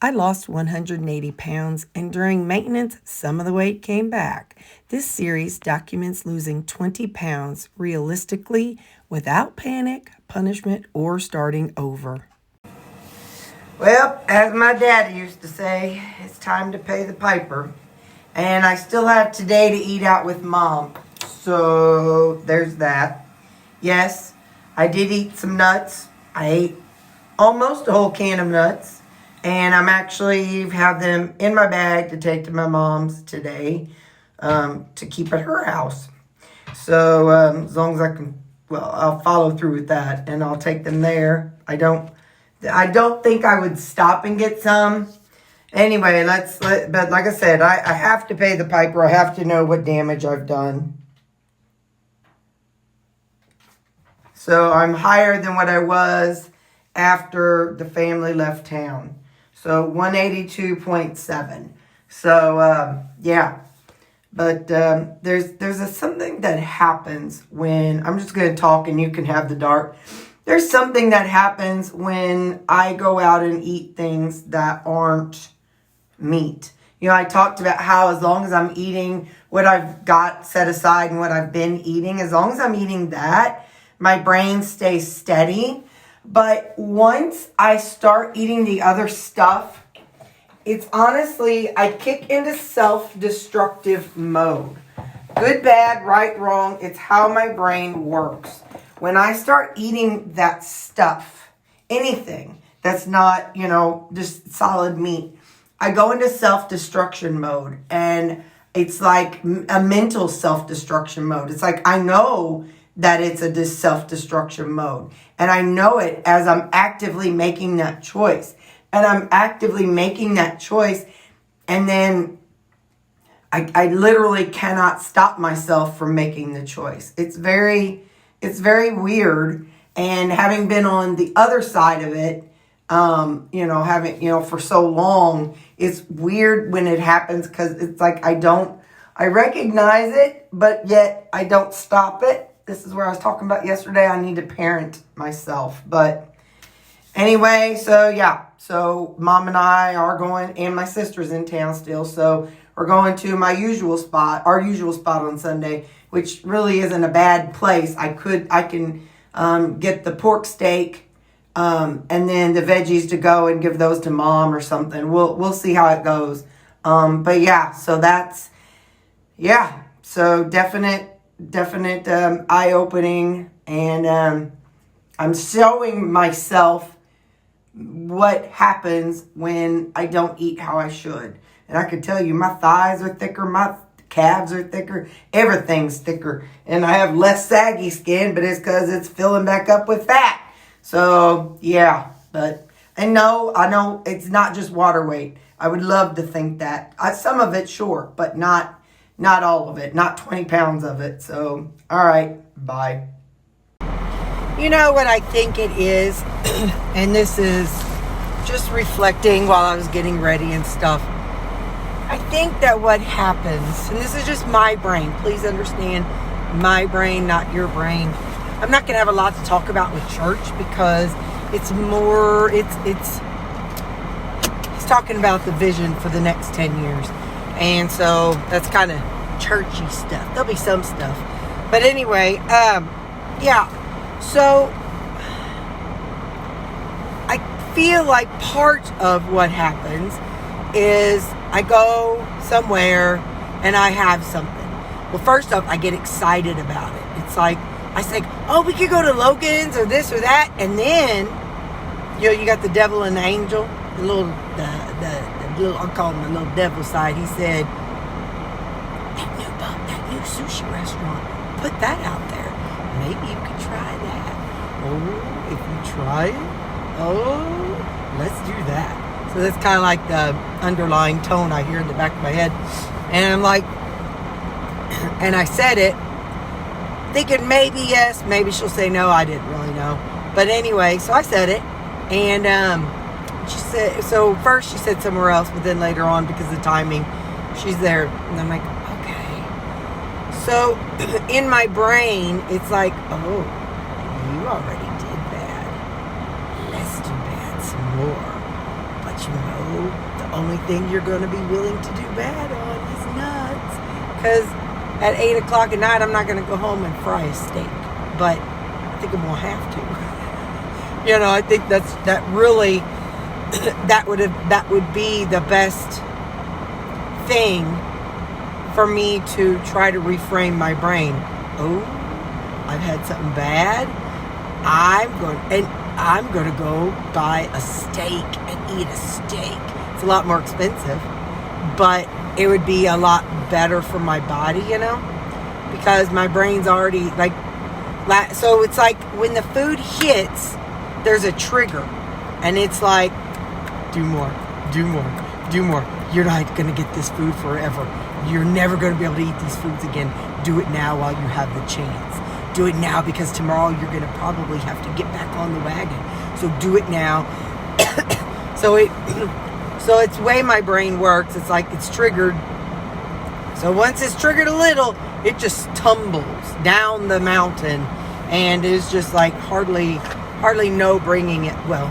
I lost 180 pounds, and during maintenance, some of the weight came back. This series documents losing 20 pounds realistically without panic, punishment, or starting over. Well, as my daddy used to say, it's time to pay the piper. And I still have today to eat out with Mom. So there's that. Yes, I did eat some nuts. I ate almost a whole can of nuts. And I'm actually have them in my bag to take to my mom's today to keep at her house. So as long as I can, well, I'll follow through with that and I'll take them there. I don't think I would stop and get some. Anyway, but like I said, I have to pay the piper. I have to know what damage I've done. So I'm higher than what I was after the family left town. So 182.7. So, yeah. But there's something that happens when, I'm just going to talk and you can have the dart. There's something that happens when I go out and eat things that aren't meat. You know, I talked about how as long as I'm eating what I've got set aside and what I've been eating, as long as I'm eating that, my brain stays steady. But once I start eating the other stuff, it's honestly, I kick into self-destructive mode. Good, bad, right, wrong, it's how my brain works. When I start eating that stuff, anything that's not, just solid meat, I go into self-destruction mode. And it's like a mental self-destruction mode. It's like I know that it's a self-destruction mode. And I know it as I'm actively making that choice. And I'm actively making that choice. And then I literally cannot stop myself from making the choice. It's very weird. And having been on the other side of it, for so long, it's weird when it happens because it's like I recognize it, but yet I don't stop it. This is where I was talking about yesterday. I need to parent myself. But anyway, so yeah. So Mom and I are going, and my sister's in town still. So we're going to our usual spot on Sunday, which really isn't a bad place. I can get the pork steak and then the veggies to go and give those to Mom or something. We'll see how it goes. But yeah, so that's, yeah. So definite eye-opening, and I'm showing myself what happens when I don't eat how I should. And I can tell you, my thighs are thicker, my calves are thicker, everything's thicker, and I have less saggy skin, but it's because it's filling back up with fat. So yeah, but I know it's not just water weight. I would love to think that. Some of it, sure, but not all of it, not 20 pounds of it. So, all right, bye. You know what I think it is, and this is just reflecting while I was getting ready and stuff. I think that what happens, and this is just my brain, please understand, my brain, not your brain. I'm not going to have a lot to talk about with church because it's more, it's he's talking about the vision for the next 10 years. And so that's kind of churchy stuff. There'll be some stuff. But anyway, yeah. So I feel like part of what happens is I go somewhere and I have something. Well, first off, I get excited about it. It's like, I say, oh, we could go to Logan's or this or that. And then, you got the devil and the angel, the little, I'll call him the little devil side. He said, that new sushi restaurant, put that out there. Maybe you could try that. Oh, if you try it, let's do that. So that's kind of like the underlying tone I hear in the back of my head. And I'm like, and I said it, thinking maybe yes, maybe she'll say no. I didn't really know. But anyway, so I said it. And she said, so first she said somewhere else, but then later on, because of the timing, she's there. And I'm like, okay. So in my brain, it's like, oh, you already did bad. Let's do bad some more. But the only thing you're going to be willing to do bad on is nuts. Because at 8 o'clock at night, I'm not going to go home and fry a steak. But I think I'm going to have to. I think that really, that would be the best thing for me to try to reframe my brain. Oh, I've had something bad. I'm going to go buy a steak and eat a steak. It's a lot more expensive, but it would be a lot better for my body, because my brain's already so it's like when the food hits, there's a trigger, and it's like, do more. You're not going to get this food forever. You're never going to be able to eat these foods again. Do it now while you have the chance. Do it now, because tomorrow you're going to probably have to get back on the wagon. So do it now. So it's the way my brain works. It's like it's triggered. So once it's triggered a little, it just tumbles down the mountain, and it's just like hardly no bringing it. Well,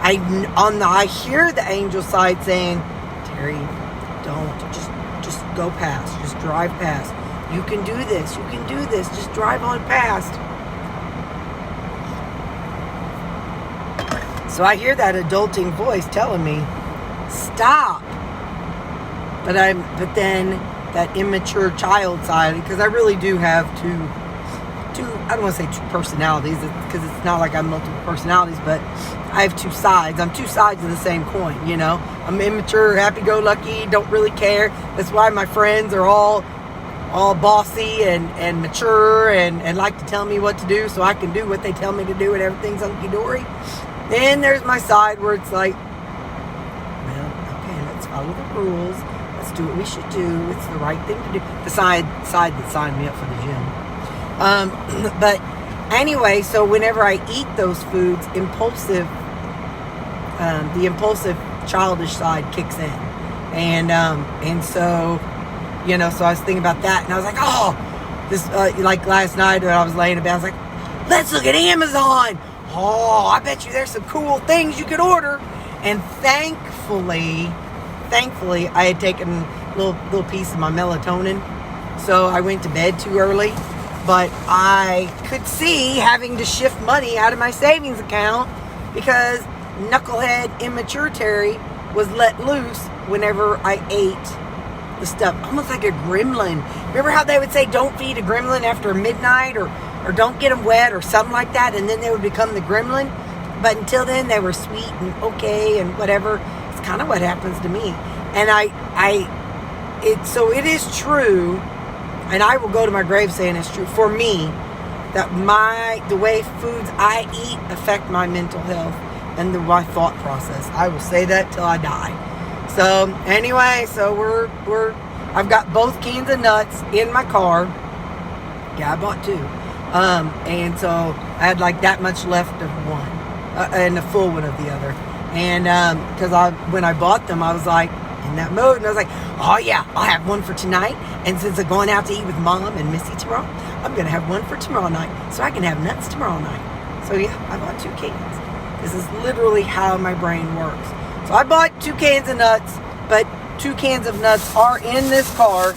I hear the angel side saying, Terri, don't just go past, just drive past. You can do this. Just drive on past. So I hear that adulting voice telling me, stop. But then that immature child side, because I really do have two, I don't want to say two personalities, because it's not like I'm multiple personalities, but I have two sides. I'm two sides of the same coin, I'm immature, happy-go-lucky, don't really care. That's why my friends are all bossy and mature and like to tell me what to do so I can do what they tell me to do and everything's hunky-dory. Then there's my side where it's like, well, okay, let's follow the rules. Let's do what we should do. It's the right thing to do. The side that signed me up for the gym. But anyway, so whenever I eat those foods, the impulsive childish side kicks in. And so, so I was thinking about that, and I was like, oh, this, like last night when I was laying in bed, I was like, let's look at Amazon. Oh, I bet you there's some cool things you could order. And thankfully, I had taken a little piece of my melatonin, so I went to bed too early. But I could see having to shift money out of my savings account because knucklehead immature Terri was let loose whenever I ate the stuff, almost like a gremlin. Remember how they would say don't feed a gremlin after midnight, or don't get them wet or something like that, and then they would become the gremlin? But until then they were sweet and okay and whatever. It's kind of what happens to me. And so it is true, and I will go to my grave saying it's true for me, that the way foods I eat affect my mental health and my thought process. I will say that till I die. So anyway, I've got both cans of nuts in my car. Yeah, I bought two. And so I had like that much left of one, and a full one of the other. And because when I bought them, I was like in that mode, and I was like, oh yeah, I'll have one for tonight. And since I'm going out to eat with Mom and Missy tomorrow, I'm gonna have one for tomorrow night, so I can have nuts tomorrow night. So yeah, I bought 2 cans. This is literally how my brain works. So I bought 2 cans of nuts, but 2 cans of nuts are in this car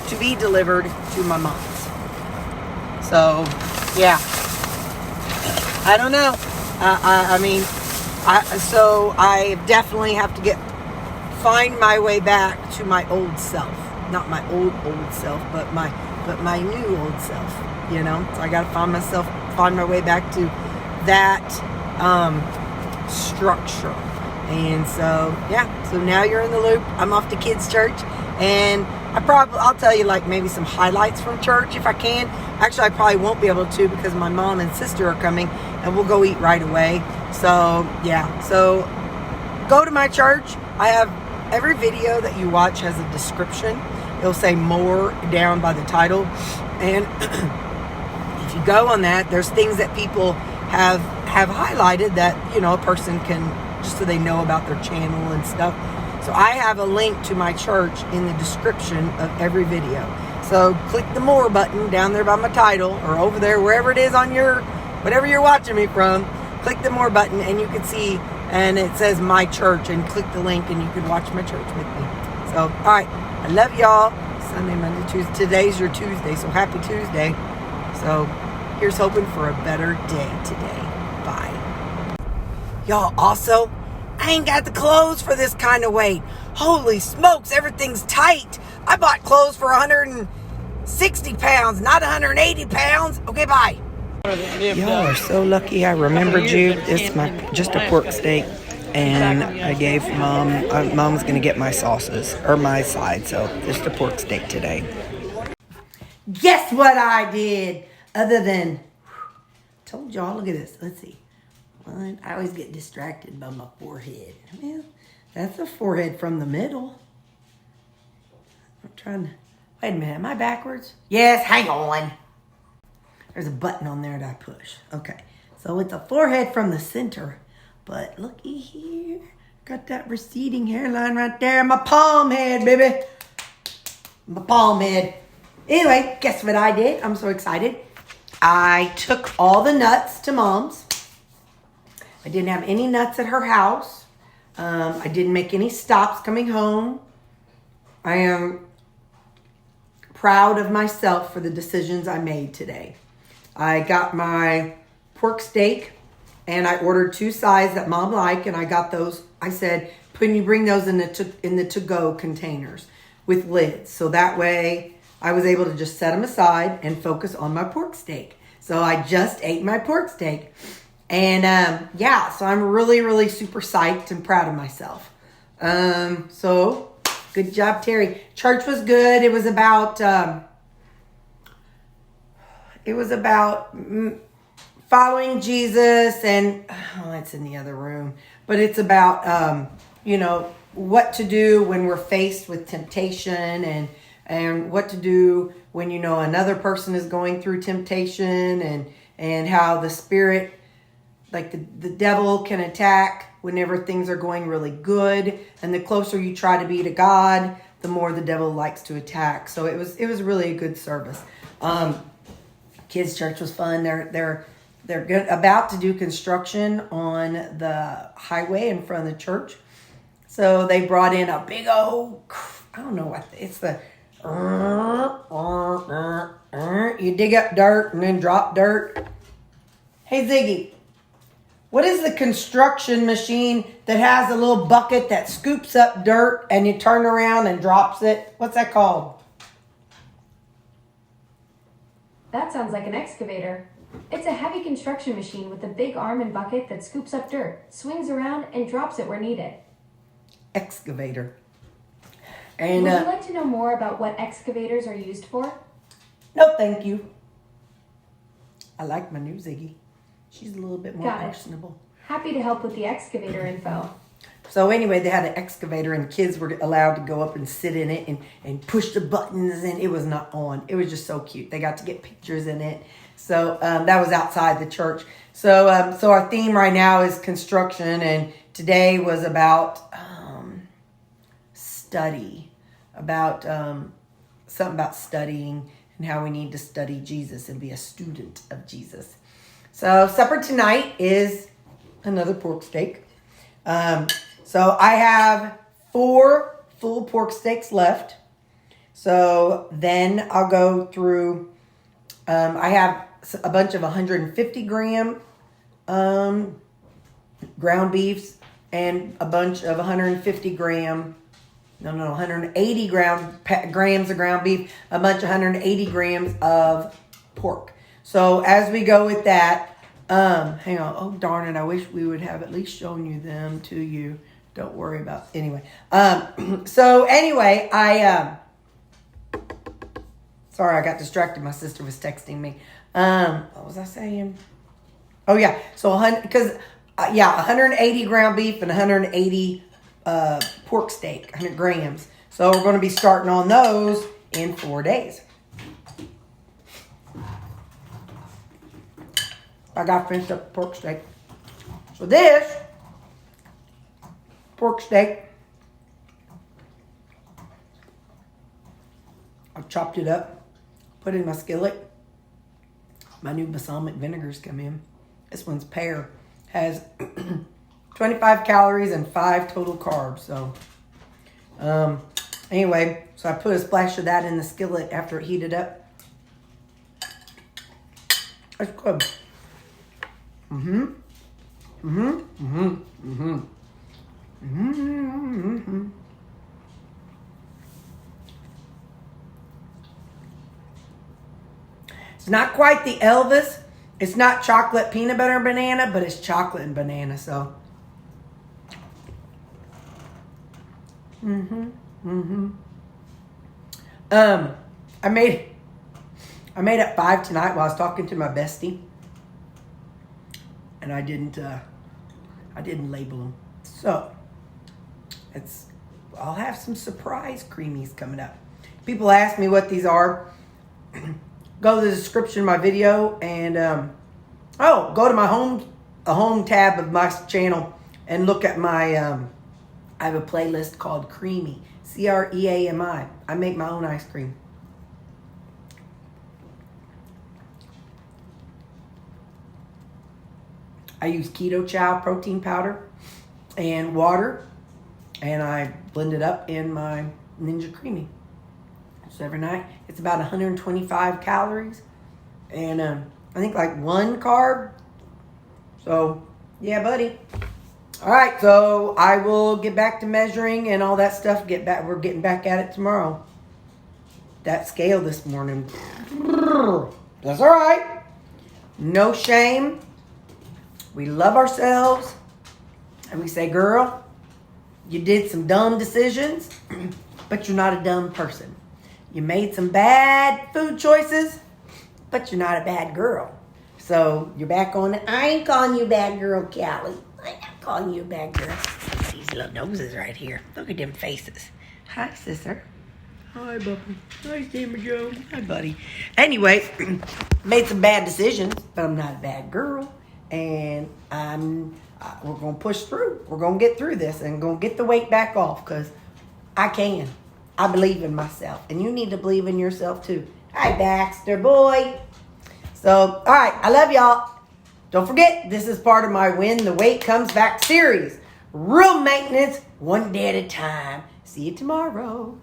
to be delivered to my mom's. So, yeah. I don't know. So I definitely have to find my way back to my old self. Not my old self, but my new old self. So I got to find my way back to that structure. And so, yeah, so now you're in the loop. I'm off to kids' church, and I'll tell you like maybe some highlights from church if I can. Actually, I probably won't be able to because my mom and sister are coming, and we'll go eat right away. So, yeah, so go to my church. I have every video that you watch has a description. It'll say more down by the title, and if you go on that, there's things that people have highlighted that, a person can, just so they know about their channel and stuff. So I have a link to my church in the description of every video. So click the more button down there by my title, or over there, wherever it is on whatever you're watching me from, click the more button, and you can see and it says My Church, and click the link and you can watch my church with me. So, all right. I love y'all. Sunday, Monday, Tuesday. Today's your Tuesday, so happy Tuesday. So here's hoping for a better day today. Bye. Y'all, also, I ain't got the clothes for this kind of weight. Holy smokes, everything's tight. I bought clothes for 160 pounds, not 180 pounds. Okay, bye. Y'all are so lucky I remembered you. It's just a pork steak. And I gave Mom, Mom's going to get my sauces, or my side, so just a pork steak today. Guess what I did? Other than, told y'all, look at this. Let's see. One, I always get distracted by my forehead. Well, that's a forehead from the middle. I'm trying to, wait a minute, am I backwards? Yes, hang on. There's a button on there that I push. Okay, so it's a forehead from the center. But looky here. Got that receding hairline right there. My palm head, baby. My palm head. Anyway, guess what I did? I'm so excited. I took all the nuts to Mom's. I didn't have any nuts at her house. I didn't make any stops coming home. I am proud of myself for the decisions I made today. I got my pork steak. And I ordered 2 sides that Mom liked, and I got those. I said, "Can you bring those in the to-go containers with lids?" So that way, I was able to just set them aside and focus on my pork steak. So I just ate my pork steak, and so I'm really, really super psyched and proud of myself. So good job, Terri. Church was good. It was about following Jesus, and it's in the other room, but it's about what to do when we're faced with temptation, and what to do when another person is going through temptation, and how the spirit, like the devil, can attack whenever things are going really good, and the closer you try to be to God, the more the devil likes to attack. So it was really a good service. Kids' church was fun. They're about to do construction on the highway in front of the church. So they brought in a big old, I don't know what, it's the, you dig up dirt and then drop dirt. Hey, Ziggy, what is the construction machine that has a little bucket that scoops up dirt and you turn around and drops it? What's that called? That sounds like an excavator. It's a heavy construction machine with a big arm and bucket that scoops up dirt, swings around, and drops it where needed. Excavator. And would you like to know more about what excavators are used for? No, thank you. I like my new Ziggy. She's a little bit more personable. Happy to help with the excavator info. So anyway, they had an excavator, and kids were allowed to go up and sit in it and push the buttons, and it was not on. It was just so cute. They got to get pictures in it. So that was outside the church. So our theme right now is construction, and today was about study, about something about studying and how we need to study Jesus and be a student of Jesus. So supper tonight is another pork steak. So I have 4 full pork steaks left. So then I'll go through, I have a bunch of 150 gram ground beefs and a bunch of 180 grams of ground beef, a bunch of 180 grams of pork. So as we go with that, hang on. Oh, darn it. I wish we would have at least shown you them to you. Don't worry about, anyway. So anyway, sorry, I got distracted. My sister was texting me. What was I saying? Oh yeah. So 180 ground beef and 180 pork steak, 100 grams. So we're going to be starting on those in 4 days. I got finished up the pork steak. So this pork steak, I chopped it up, put it in my skillet. My new balsamic vinegars come in. This one's pear. Has 25 calories and 5 total carbs. So, anyway, so I put a splash of that in the skillet after it heated up. That's good. It's not quite the Elvis. It's not chocolate peanut butter and banana, but it's chocolate and banana. So, I made up 5 tonight while I was talking to my bestie, and I didn't label them. So, I'll have some surprise creamies coming up. People ask me what these are. Go to the description of my video and go to my home tab of my channel and look at my I have a playlist called Creamy, Creami. I make my own ice cream. I use keto chow protein powder and water, and I blend it up in my Ninja Creamy. So every night, it's about 125 calories, and I think like 1 carb. So, yeah, buddy. All right, so I will get back to measuring and all that stuff. We're getting back at it tomorrow. That scale this morning. That's all right. No shame. We love ourselves. And we say, girl, you did some dumb decisions, but you're not a dumb person. You made some bad food choices, but you're not a bad girl. So you're back on it. I ain't calling you a bad girl, Callie. I'm not calling you a bad girl. These little noses right here. Look at them faces. Hi, sister. Hi, Bumpy. Hi, Steamer Joe. Hi, buddy. Anyway, made some bad decisions, but I'm not a bad girl. And we're going to push through. We're going to get through this and going to get the weight back off because I can. I believe in myself. And you need to believe in yourself too. Hi, Baxter boy. So, all right. I love y'all. Don't forget, this is part of my When the Weight Comes Back series. Real maintenance, one day at a time. See you tomorrow.